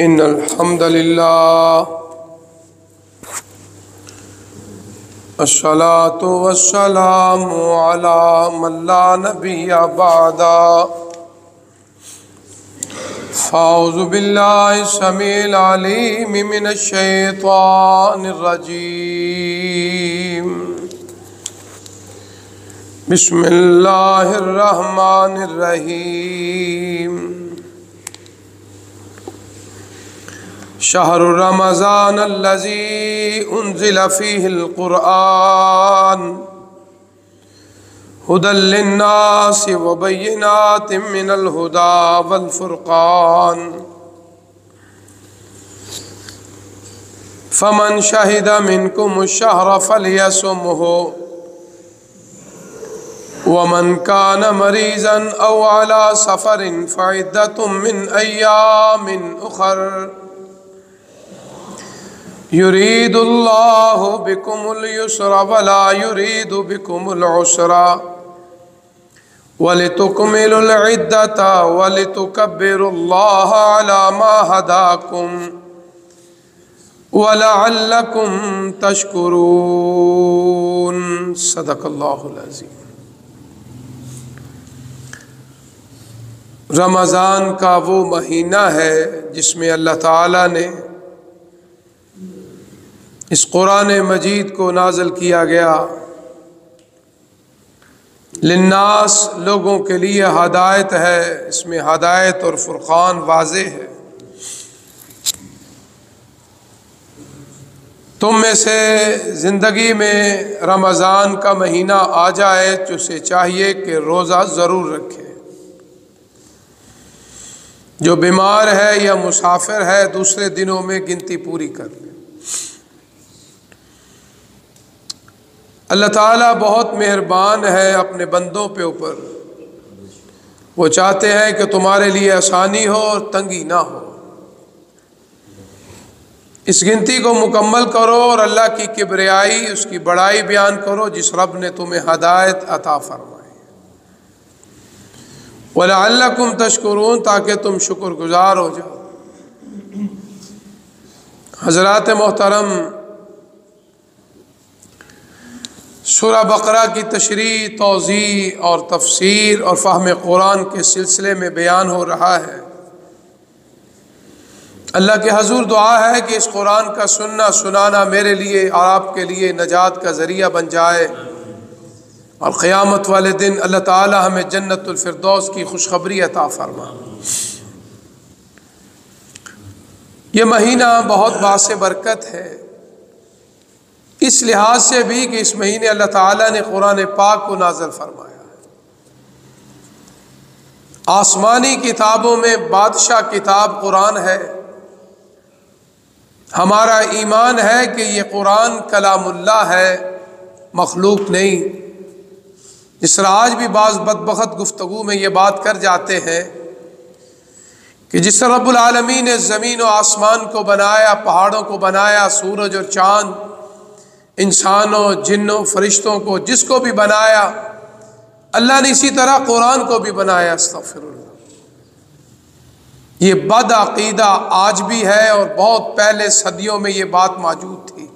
إن الحمد لله الصلاة والسلام على من لا نبي بعده فأعوذ بالله السميع العليم من الشيطان الرجيم بسم الله الرحمن الرحيم شهر رمضان الذي أنزل فيه القرآن هدى للناس وبينات من الهدى والفرقان فمن شهد منكم الشهر فليصمه ومن كان مريضا أو على سفر فعدة من أيام أخر يريد الله بكم اليسر ولا يريد بكم العسر ولتكملوا العدة ولتكبروا الله على ما هداكم ولعلكم تشكرون صدق اللہ العظیم۔ رمضان کا وہ مہینہ ہے جس میں اللہ تعالیٰ نے اس قرآن مجید کو نازل کیا گیا۔ للناس، لوگوں کے لیے ہدایت ہے، اس میں ہدایت اور فرقان واضح ہے۔ تم میں سے زندگی میں رمضان کا مہینہ آ جائے تو اسے چاہیے کہ روزہ ضرور رکھے۔ جو بیمار ہے یا مسافر ہے دوسرے دنوں میں گنتی پوری کر لے۔ اللہ تعالیٰ بہت مہربان ہے اپنے بندوں پہ اوپر۔ وہ چاہتے ہیں کہ تمہارے لیے آسانی ہو اور تنگی نہ ہو۔ اس گنتی کو مکمل کرو اور اللہ کی کبریائی، اس کی بڑائی بیان کرو جس رب نے تمہیں ہدایت عطا فرمائی۔ وَلَعَلَّكُمْ تَشْكُرُونَ، تاکہ تم شکر گزار ہو جاؤ۔ حضرات محترم، سورہ بقرہ کی تشریح، توضیح اور تفسیر اور فہم قرآن کے سلسلے میں بیان ہو رہا ہے۔ اللہ کے حضور دعا ہے کہ اس قرآن کا سننا سنانا میرے لیے اور آپ کے لیے نجات کا ذریعہ بن جائے، اور قیامت والے دن اللہ تعالی ہمیں جنت الفردوس کی خوشخبری عطا فرما۔ یہ مہینہ بہت باعث برکت ہے، اس لحاظ سے بھی کہ اس مہینے اللہ تعالیٰ نے قرآن پاک کو نازل فرمایا ہے۔ آسمانی کتابوں میں بادشاہ کتاب قرآن ہے۔ ہمارا ایمان ہے کہ یہ قرآن کلام اللہ ہے، مخلوق نہیں۔ جس طرح آج بھی بعض بدبخت گفتگو میں یہ بات کر جاتے ہیں کہ جس طرح رب العالمین نے زمین و آسمان کو بنایا، پہاڑوں کو بنایا، سورج اور چاند، انسانوں، جنوں، فرشتوں کو، جس کو بھی بنایا، اللہ نے اسی طرح قرآن کو بھی بنایا۔ استغفر اللہ۔ یہ بد عقیدہ آج بھی ہے اور بہت پہلے صدیوں میں یہ بات موجود تھی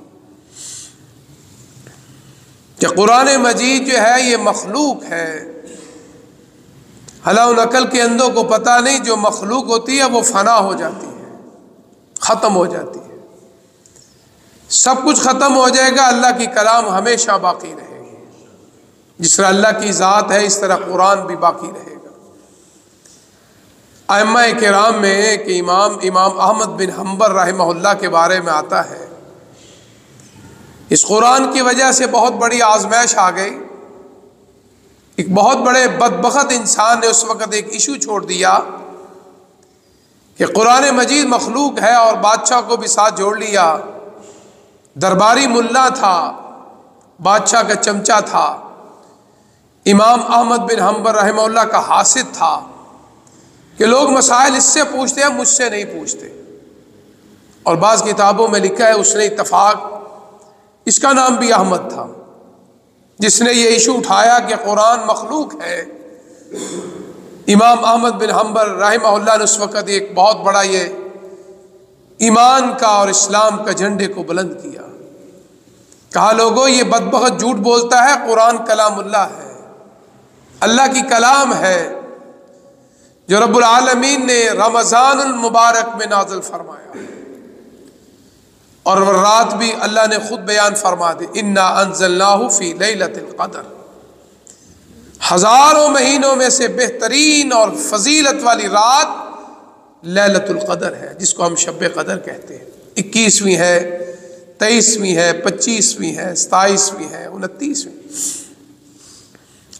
کہ قرآن مجید جو ہے یہ مخلوق ہے۔ حالا ان عقل کے اندھوں کو پتہ نہیں جو مخلوق ہوتی ہے وہ فنا ہو جاتی ہے، ختم ہو جاتی ہے۔ سب کچھ ختم ہو جائے گا، اللہ کی کلام ہمیشہ باقی رہے گی۔ جس طرح اللہ کی ذات ہے اس طرح قرآن بھی باقی رہے گا۔ ائمہ کرام میں ایک امام احمد بن حنبل رحمہ اللہ کے بارے میں آتا ہے، اس قرآن کی وجہ سے بہت بڑی آزمائش آ گئی۔ ایک بہت بڑے بدبخت انسان نے اس وقت ایک ایشو چھوڑ دیا کہ قرآن مجید مخلوق ہے، اور بادشاہ کو بھی ساتھ جوڑ لیا۔ درباری ملا تھا، بادشاہ کا چمچا تھا، امام احمد بن حنبل رحمہ اللہ کا حاسد تھا کہ لوگ مسائل اس سے پوچھتے ہیں، مجھ سے نہیں پوچھتے۔ اور بعض کتابوں میں لکھا ہے اس نے اتفاق، اس کا نام بھی احمد تھا، جس نے یہ ایشو اٹھایا کہ قرآن مخلوق ہے۔ امام احمد بن حنبل رحمہ اللہ نے اس وقت ایک بہت بڑا یہ ایمان کا اور اسلام کا جھنڈے کو بلند کیا. کہا لوگوں یہ بدبخت جھوٹ بولتا ہے، قرآن کلام اللہ ہے، اللہ کی کلام ہے جو رب العالمین نے رمضان المبارک میں نازل فرمایا، اور رات بھی اللہ نے خود بیان فرما دی، انا انزلناہ فی لیلۃ القدر. ہزاروں مہینوں میں سے بہترین اور فضیلت والی رات لیلۃ القدر ہے، جس کو ہم شب قدر کہتے ہیں. 21ویں ہے، 23ویں ہے، 25ویں ہے، 27ویں ہے، 29ویں.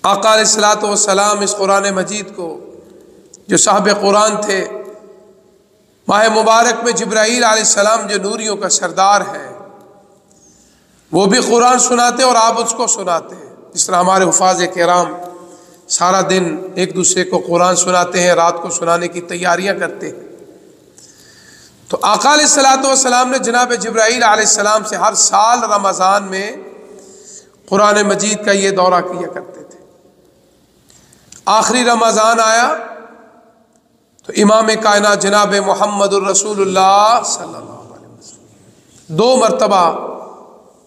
آقا علیہ الصلوۃ والسلام اس قرآن مجید کو، جو صاحب قرآن تھے، ماہ مبارک میں جبرائیل علیہ السلام جو نوریوں کا سردار ہے، وہ بھی قرآن سناتے اور آپ اس کو سناتے ہیں. جس طرح ہمارے حفاظ کرام سارا دن ایک دوسرے کو قرآن سناتے ہیں، رات کو سنانے کی تیاریاں کرتے ہیں. تو آقا علیہ الصلوۃ والسلام نے جناب جبرائیل علیہ السلام سے ہر سال رمضان میں قرآن مجید کا یہ دورہ کیا کرتے تھے. آخری رمضان آیا تو امام کائنات جناب محمد الرسول اللہ صلی اللہ علیہ وسلم 2 مرتبہ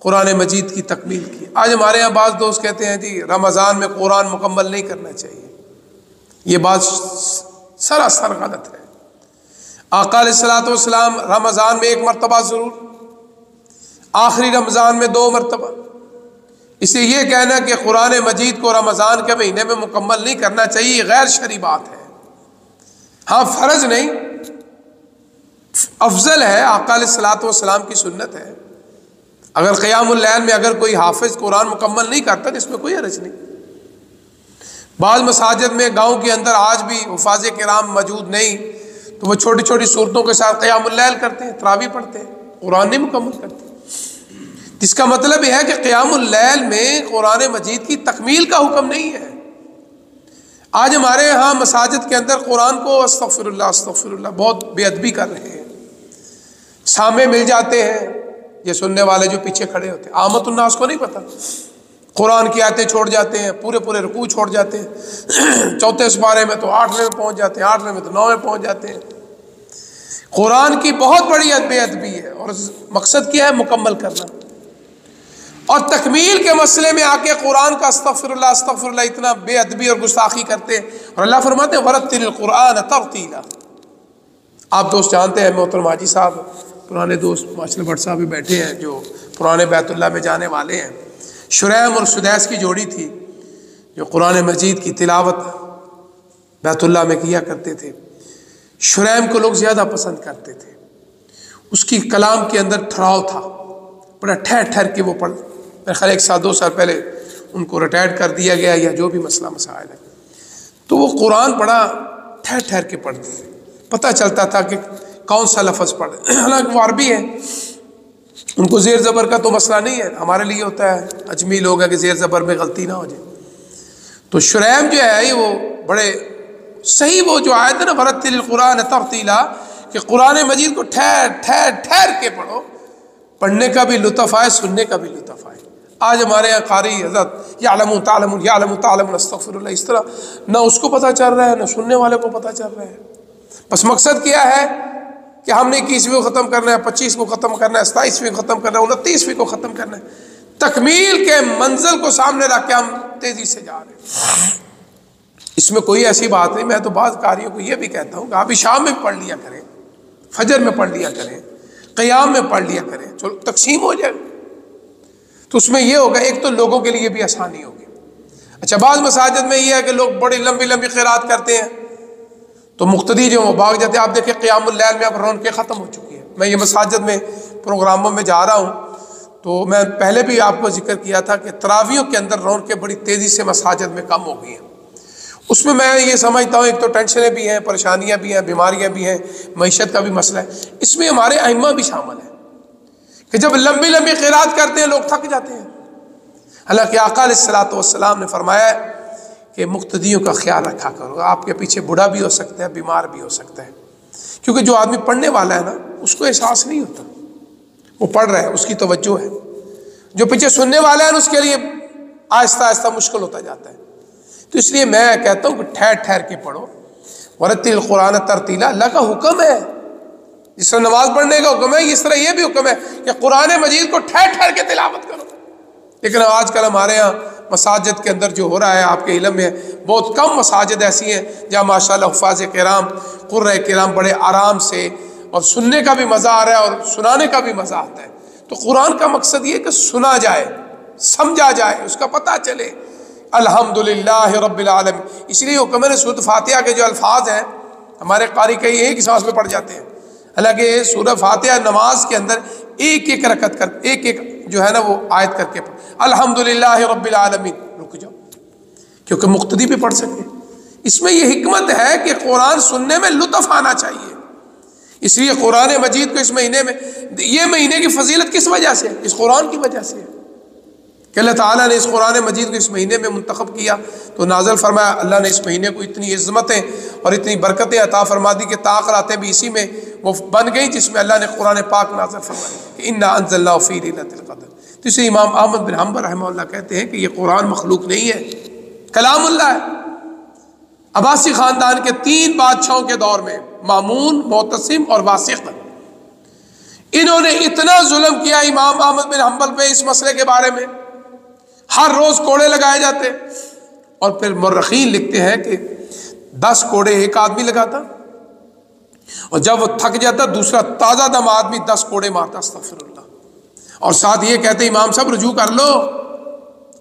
قرآن مجید کی تکمیل کی. آج ہمارے یہاں بعض دوست کہتے ہیں جی رمضان میں قرآن مکمل نہیں کرنا چاہیے. یہ بات سراسر غلط ہے. آقا علیہ الصلوۃ والسلام رمضان میں 1 مرتبہ ضرور، آخری رمضان میں 2 مرتبہ. اس لیے یہ کہنا کہ قرآن مجید کو رمضان کے مہینے میں مکمل نہیں کرنا چاہیے، یہ غیر شرعی بات ہے. ہاں فرض نہیں، افضل ہے، آقا علیہ الصلوۃ والسلام کی سنت ہے. اگر قیام اللیل میں اگر کوئی حافظ قرآن مکمل نہیں کرتا تو اس میں کوئی حرج نہیں. بعض مساجد میں گاؤں کے اندر آج بھی حفاظ کرام موجود نہیں، تو وہ چھوٹی چھوٹی صورتوں کے ساتھ قیام اللیل کرتے ہیں، تراویح پڑھتے ہیں، قرآن نہیں مکمل کرتے. جس کا مطلب یہ ہے کہ قیام اللیل میں قرآن مجید کی تکمیل کا حکم نہیں ہے. آج ہمارے ہاں مساجد کے اندر قرآن کو استغفر اللہ بہت بے ادبی کر رہے ہیں. سامع مل جاتے ہیں، یہ سننے والے جو پیچھے کھڑے ہوتے ہیں، عامت الناس کو نہیں پتہ. قرآن کی آیتیں چھوڑ جاتے ہیں، پورے رکوع چھوڑ جاتے ہیں، چوتھے سپارے میں تو 8ویں میں پہنچ جاتے ہیں، 8ویں میں تو 9ویں پہنچ جاتے ہیں. قرآن کی بہت بڑی بے ادبی ہے، اور مقصد کیا ہے؟ مکمل کرنا. اور تکمیل کے مسئلے میں آ کے قرآن کا استغفر اللہ اتنا بے ادبی اور گستاخی کرتے ہیں. اور اللہ فرماتے ہیں وَرَتِّلِ الْقُرْآنَ تَرْتِيلًا. آپ دوست جانتے ہیں محترم حاجی صاحب، پرانے دوست ماشاء اللہ بٹ صاحب بھی بیٹھے ہیں جو پرانے بیت اللہ میں جانے والے ہیں. شریم اور سدیس کی جوڑی تھی جو قرآن مجید کی تلاوت بیت اللہ میں کیا کرتے تھے. شریم کو لوگ زیادہ پسند کرتے تھے. اس کی کلام کے اندر ٹھہراؤ تھا، بڑا ٹھہر کے وہ پڑھ. میرے خیال 1 سال 2 سال پہلے ان کو ریٹائرڈ کر دیا گیا یا جو بھی مسئلہ مسائل ہے. تو وہ قرآن بڑا ٹھہر کے پڑھتے تھے، پتہ چلتا تھا کہ کون سا لفظ پڑھ. حالانکہ وہ عربی ہے، ان کو زیر زبر کا تو مسئلہ نہیں ہے. ہمارے لیے ہوتا ہے اجمی لوگ ہے کہ زیر زبر میں غلطی نہ ہو جائے. تو شریم جو ہے وہ بڑے صحیح وہ جو آیت ہے نا وَرَتِّلِ الْقُرْآنَ تَرْتِيلًا، کہ قرآن مجید کو ٹھہر کے پڑھو. پڑھنے کا بھی لطف آئے، سننے کا بھی لطف آئے. آج ہمارے یہاں قاری حضرت یعلم تعلم استغفر اللہ، اس طرح نہ اس کو پتہ چل رہا ہے نہ سننے والے کو پتہ چل رہا ہے. بس مقصد کیا ہے کہ ہم نے 21ویں کو ختم کرنا ہے، 25 کو ختم کرنا ہے، 27ویں کو ختم کرنا ہے، 29ویں کو ختم کرنا ہے. تکمیل کے منزل کو سامنے رکھ کے ہم تیزی سے جا رہے ہیں. اس میں کوئی ایسی بات نہیں. میں تو بعض قاریوں کو یہ بھی کہتا ہوں کہ آپ شام میں پڑھ لیا کریں، فجر میں پڑھ لیا کریں، قیام میں پڑھ لیا کریں، چلو تقسیم ہو جائے. تو اس میں یہ ہوگا ایک تو لوگوں کے لیے بھی آسانی ہوگی. اچھا بعض مساجد میں یہ ہے کہ لوگ بڑی لمبی قرات کرتے ہیں تو مقتدی جو وہ بھاگ جاتے ہیں. آپ دیکھیں قیام اللیل میں اب رونقیں ختم ہو چکی ہیں. میں یہ مساجد میں پروگراموں میں جا رہا ہوں تو میں پہلے بھی آپ کو ذکر کیا تھا کہ تراویحوں کے اندر رونقیں بڑی تیزی سے مساجد میں کم ہو گئی ہیں. اس میں یہ سمجھتا ہوں ایک تو ٹینشنیں بھی ہیں، پریشانیاں بھی ہیں، بیماریاں بھی ہیں، معیشت کا بھی مسئلہ ہے. اس میں ہمارے ائمہ بھی شامل ہیں کہ جب لمبی قرات کرتے ہیں لوگ تھک جاتے ہیں. حالانکہ آقا علیہ الصلوۃ والسلام نے فرمایا کہ مقتدیوں کا خیال رکھا کرو. آپ کے پیچھے بوڑھا بھی ہو سکتا ہے، بیمار بھی ہو سکتا ہے. کیونکہ جو آدمی پڑھنے والا ہے نا اس کو احساس نہیں ہوتا، وہ پڑھ رہا ہے، اس کی توجہ ہے. جو پیچھے سننے والا ہے نا اس کے لیے آہستہ مشکل ہوتا جاتا ہے. تو اس لیے میں کہتا ہوں کہ ٹھہر کے پڑھو. وَرَتِّلِ الْقُرْآنَ تَرْتِيلًا، اللہ کا حکم ہے. جس طرح نماز پڑھنے کا حکم ہے اس طرح یہ بھی حکم ہے کہ قرآن مجید کو ٹھہر ٹھہر کے تلاوت کرو. لیکن آج کل ہمارے ہاں مساجد کے اندر جو ہو رہا ہے، آپ کے علم میں بہت کم مساجد ایسی ہیں جہاں ماشاءاللہ حفاظ کرام قرۂ کرام بڑے آرام سے اور سننے کا بھی مزہ آ رہا ہے اور سنانے کا بھی مزہ آتا ہے. تو قرآن کا مقصد یہ کہ سنا جائے، سمجھا جائے، اس کا پتہ چلے. الحمدللہ رب العالمین. اس لیے حکم ہے سورۃ فاتحہ کے جو الفاظ ہیں ہمارے قاری کئی ایک ہی سانس میں پڑھ جاتے ہیں، حالانکہ سورہ فاتحہ نماز کے اندر ایک ایک رکعت کر ایک ایک جو ہے نا وہ آیت کر کے پڑھ. الحمدللہ رب العالمین رک جاؤ کیونکہ مقتدی بھی پڑھ سکے. اس میں یہ حکمت ہے کہ قرآن سننے میں لطف آنا چاہیے. اس لیے قرآن مجید کو اس مہینے میں، یہ مہینے کی فضیلت کس وجہ سے؟ اس قرآن کی وجہ سے کہ اللہ تعالیٰ نے اس قرآن مجید کو اس مہینے میں منتخب کیا تو نازل فرمایا. اللہ نے اس مہینے کو اتنی عظمتیں اور اتنی برکتیں عطا فرما دی کہ طاقتیں بھی اسی میں وہ بن گئی جس میں اللہ نے قرآن پاک نازل فرمایا کہ انا انزلناہ فی لیلۃ القدر. تو اسے امام احمد بن حنبل رحمہ اللہ کہتے ہیں کہ یہ قرآن مخلوق نہیں ہے، کلام اللہ ہے. عباسی خاندان کے 3 بادشاہوں کے دور میں مامون، معتصم اور واسق، انہوں نے اتنا ظلم کیا امام احمد بن حنبل پہ اس مسئلے کے بارے میں. ہر روز کوڑے لگائے جاتے اور پھر مورخین لکھتے ہیں کہ 10 کوڑے ایک آدمی لگاتا اور جب وہ تھک جاتا دوسرا تازہ دم آدمی 10 کوڑے مارتا. استغفر اللہ. اور ساتھ یہ کہتے امام صاحب رجوع کر لو،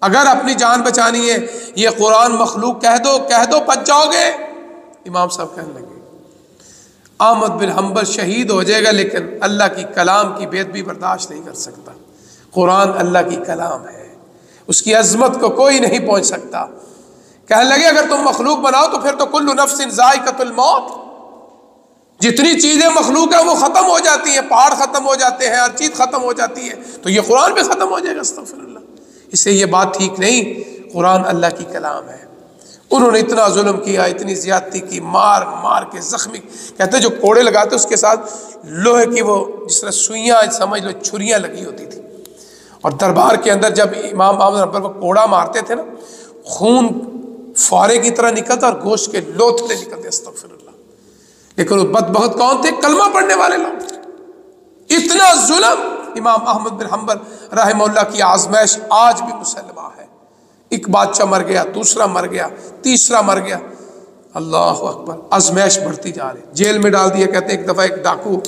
اگر اپنی جان بچانی ہے یہ قرآن مخلوق کہہ دو بچ جاؤ گے. امام صاحب کہنے لگے احمد بن حنبل شہید ہو جائے گا لیکن اللہ کی کلام کی بے ادبی برداشت نہیں کر سکتا. قرآن اللہ کی کلام ہے، اس کی عظمت کو کوئی نہیں پہنچ سکتا. کہنے لگے اگر تم مخلوق بناؤ تو پھر تو کل نفس ذائقۃ الموت، جتنی چیزیں مخلوق ہیں وہ ختم ہو جاتی ہیں، پہاڑ ختم ہو جاتے ہیں، ہر چیز ختم ہو جاتی ہے، تو یہ قرآن بھی ختم ہو جائے گا. استغفر اللہ. اس سے یہ بات ٹھیک نہیں. قرآن اللہ کی کلام ہے. انہوں نے اتنا ظلم کیا، اتنی زیادتی کی، مار مار کے زخمی. کہتے جو کوڑے لگاتے اس کے ساتھ لوہے کی وہ جس طرح سوئیاں سمجھ لو چھریاں لگی ہوتی تھی. اور دربار کے اندر جب امام احمد حنبل کو کوڑا مارتے تھے نا خون فوارے کی طرح نکلتا اور گوشت کے لوتھڑے نکلتے. استغفر اللہ. لیکن وہ بدبخت کون تھے؟ کلمہ پڑھنے والے لوگ. اتنا ظلم. امام احمد بن حنبل رحمہ اللہ کی آزمائش آج بھی مسلمہ ہے. ایک بادشاہ مر گیا، دوسرا مر گیا، تیسرا مر گیا. اللہ اکبر. آزمائش بڑھتی جا رہی. جیل میں ڈال دیا. کہتے ہیں ایک دفعہ ایک ڈاکو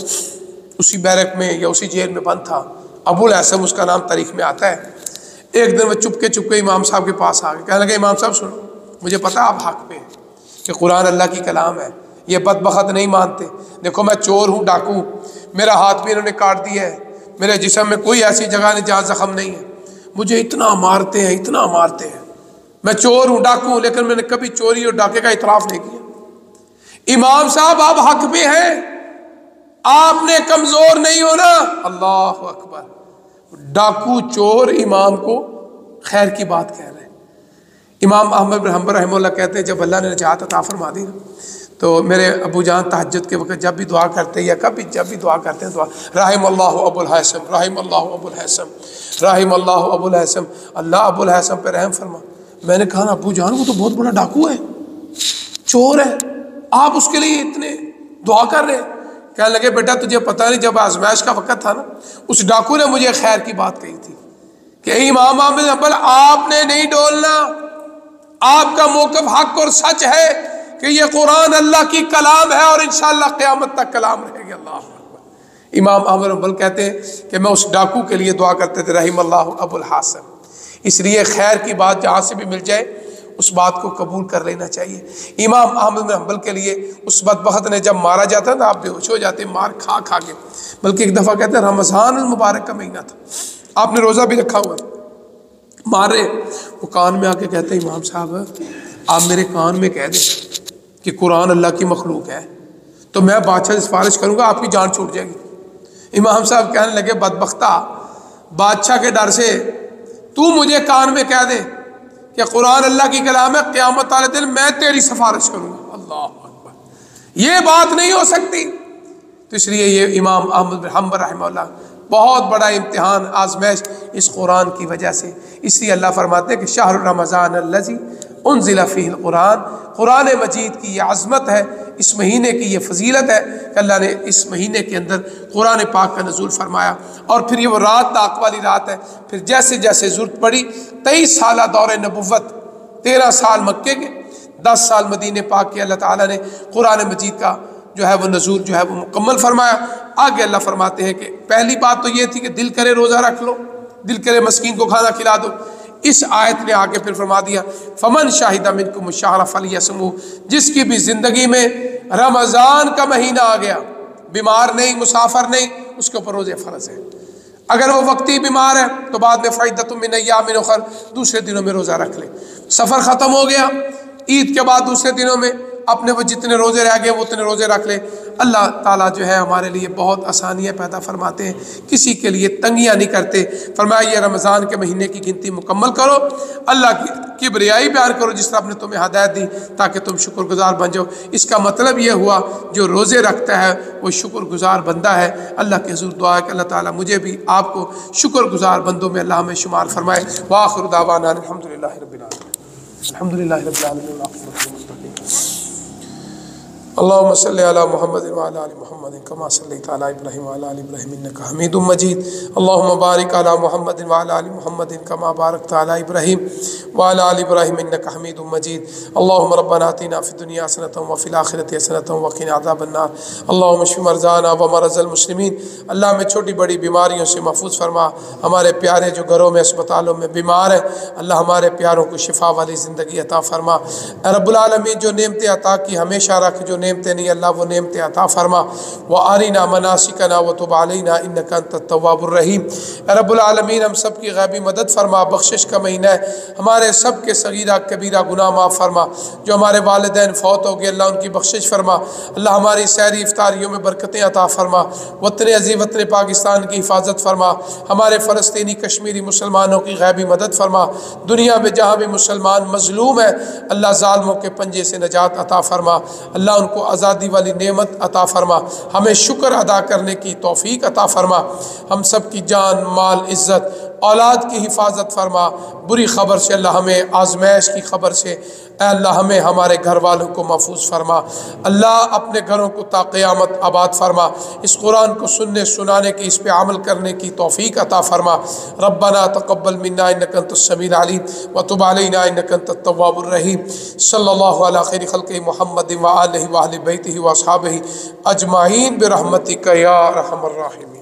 اسی بیرک میں یا اسی جیل میں بند تھا، ابو الحسن اس کا نام تاریخ میں آتا ہے. ایک دن وہ چپکے امام صاحب کے پاس آ گئے. کہنے لگے امام صاحب سنو، مجھے پتا آپ حق پہ ہیں کہ قرآن اللہ کی کلام ہے، یہ بدبخت نہیں مانتے. دیکھو میں چور ہوں، ڈاکو ہوں، میرا ہاتھ بھی انہوں نے کاٹ دیا ہے، میرے جسم میں کوئی ایسی جگہ نہیں جہاں زخم نہیں ہے، مجھے اتنا مارتے ہیں اتنا مارتے ہیں. میں چور ہوں، ڈاکو ہوں، لیکن میں نے کبھی چوری اور ڈاکے کا اعتراف نہیں کیا. امام صاحب آپ حق پہ ہیں، آپ نے کمزور نہیں ہونا. اللہ اکبر. ڈاکو چور امام کو خیر کی بات کہہ رہے ہیں. امام احمد بن حنبل رحمہ اللہ کہتے ہیں جب اللہ نے نجات عطا فرما دی تو میرے ابو جان تہجد کے وقت جب بھی دعا کرتے یا کبھی جب بھی دعا کرتے ہیں دعا رحم اللہ ابو الحسن، رحم اللہ ابو الحسن، رحم اللہ ابو الحسن، اللہ ابو الحسن پہ رحم فرما. میں نے کہا ابو جان وہ تو بہت بڑا ڈاکو ہے، چور ہے، آپ اس کے لیے اتنے دعا کر رہے ہیں. کہنے لگے بیٹا تجھے پتہ نہیں جب آزمائش کا وقت تھا نا اس ڈاکو نے مجھے خیر کی بات کہی تھی کہ امام احمد بن حنبل آپ نے نہیں ڈولنا، آپ کا موقف حق اور سچ ہے کہ یہ قرآن اللہ کی کلام ہے اور انشاءاللہ قیامت تک کلام رہے گی. اللہ اکبر. امام احمد بن حنبل کہتے ہیں کہ میں اس ڈاکو کے لیے دعا کرتے تھے رحم اللہ ابو الحسن. اس لیے خیر کی بات جہاں سے بھی مل جائے اس بات کو قبول کر لینا چاہیے. امام احمد بن حنبل کے لیے اس بدبخت نے جب مارا جاتا تھا آپ بے ہوش ہو جاتے مار کھا کے. بلکہ ایک دفعہ کہتے ہیں رمضان المبارک کا مہینہ تھا، آپ نے روزہ بھی رکھا ہوا، مارے وہ کان میں آ کے کہتے ہیں امام صاحب آپ میرے کان میں کہہ دیں کہ قرآن اللہ کی مخلوق ہے تو میں بادشاہ سے سفارش کروں گا آپ کی جان چھوٹ جائے گی. امام صاحب کہنے لگے بدبختہ بادشاہ کے ڈر سے تو مجھے کان میں کہہ دے کہ قرآن اللہ کی کلام ہے، قیامت والے دن میں تیری سفارش کروں گا. اللہ اکبر. یہ بات نہیں ہو سکتی. تو اس لیے یہ امام احمد بن حنبل رحمہ اللہ بہت بڑا امتحان آزمائش اس قرآن کی وجہ سے. اس لیے اللہ فرماتے ہیں کہ شہر رمضان الذی انزل فیہ القرآن، قرآن مجید کی یہ عظمت ہے، اس مہینے کی یہ فضیلت ہے کہ اللہ نے اس مہینے کے اندر قرآن پاک کا نزول فرمایا۔ اور پھر یہ وہ رات طاق والی رات ہے۔ پھر جیسے جیسے ضرورت پڑی 23 سالہ دور نبوت، 13 سال مکے کے، 10 سال مدینہ پاک کے، اللہ تعالیٰ نے قرآن مجید کا جو ہے وہ نزول جو ہے وہ مکمل فرمایا۔ آگے اللہ فرماتے ہیں کہ پہلی بات تو یہ تھی کہ دل کرے روزہ رکھ لو، دل کرے مسکین کو کھانا کھلا دو۔ اس آیت نے آگے پھر فرما دیا فمن شاہد منکم الشہر فلیصمہ، جس کی بھی زندگی میں رمضان کا مہینہ آ گیا، بیمار نہیں، مسافر نہیں، اس کے اوپر روزے فرض ہے۔ اگر وہ وقتی بیمار ہے تو بعد میں فعدۃ من ایام اخر، دوسرے دنوں میں روزہ رکھ لے۔ سفر ختم ہو گیا، عید کے بعد دوسرے دنوں میں اپنے وہ جتنے روزے رہ گئے وہ اتنے روزے رکھ لے۔ اللہ تعالیٰ جو ہے ہمارے لیے بہت آسانیاں پیدا فرماتے ہیں، کسی کے لیے تنگیاں نہیں کرتے۔ فرمایا یہ رمضان کے مہینے کی گنتی مکمل کرو، اللہ کی کبریائی بیان کرو جس طرح آپ نے تمہیں ہدایت دی تاکہ تم شکر گزار بن جاؤ۔ اس کا مطلب یہ ہوا جو روزے رکھتا ہے وہ شکر گزار بندہ ہے۔ اللہ کے حضور دعا ہے کہ اللہ تعالیٰ مجھے بھی آپ کو شکر گزار بندوں میں اللہ ہمیں شمار فرمائے۔ وآخر دعوانا الحمدللہ رب العالمین، الحمدللہ رب العالمین والعاقبۃ للمتقین۔ اللهم صل على محمد وعلى ال محمد كما صليت على ابراهيم وعلى ال ابراهيم انك حميد مجيد، اللهم بارك على محمد وعلى ال محمد كما باركت على ابراهيم وعلى ال ابراهيم انك حميد مجيد، اللهم ربنا آتنا في الدنيا حسنة وفي الآخرة حسنة وقنا عذاب النار، اللهم اشف مرضانا ومرضى المسلمين، اللہ میں چھوٹی بڑی بیماریوں سے محفوظ فرما، ہمارے پیارے جو گھروں میں اسپتالوں میں بیمار ہیں اللہ ہمارے پیاروں کو شفا والی زندگی عطا فرما۔ اے رب العالمین جو نعمتیں عطا کی ہمیشہ رکھ، جو نعمتیں نہیں اللہ وہ نعمتیں عطا فرما۔ وَأَرِنَا مَنَاسِكَنَا وَتُبْ عَلَيْنَا إِنَّكَ أَنْتَ التَّوَّابُ الرَّحِيمُ۔ اے رب العالمین ہم سب کی غیبی مدد فرما، بخشش کا مہینہ ہے، ہمارے سب کے صغیرہ کبیرہ گناہ معاف فرما، جو ہمارے والدین فوت ہو گئے اللہ ان کی بخشش فرما، اللہ ہماری سحری افطاریوں میں برکتیں عطا فرما، وطن عزیز وطن پاکستان کی حفاظت فرما، ہمارے فلسطینی کشمیری مسلمانوں کی غیبی مدد فرما، دنیا میں جہاں بھی مسلمان مظلوم ہے اللہ ظالموں کے پنجے سے نجات عطا فرما، اللہ ان کو آزادی والی نعمت عطا فرما، ہمیں شکر ادا کرنے کی توفیق عطا فرما، ہم سب کی جان مال عزت اولاد کی حفاظت فرما، بری خبر سے اللہ ہمیں، آزمائش کی خبر سے اے اللہ ہمیں ہمارے گھر والوں کو محفوظ فرما، اللہ اپنے گھروں کو تا قیامت آباد فرما، اس قرآن کو سننے سنانے کی، اس پہ عمل کرنے کی توفیق عطا فرما۔ ربنا تقبل منا انک انت السمیع العلیم وتب علینا انک انت التواب الرحیم، صلی اللہ علی خیر خلق محمد وآلہ وآل بیتہ واصحابہ اجمعین برحمتک یا ارحم الراحمین۔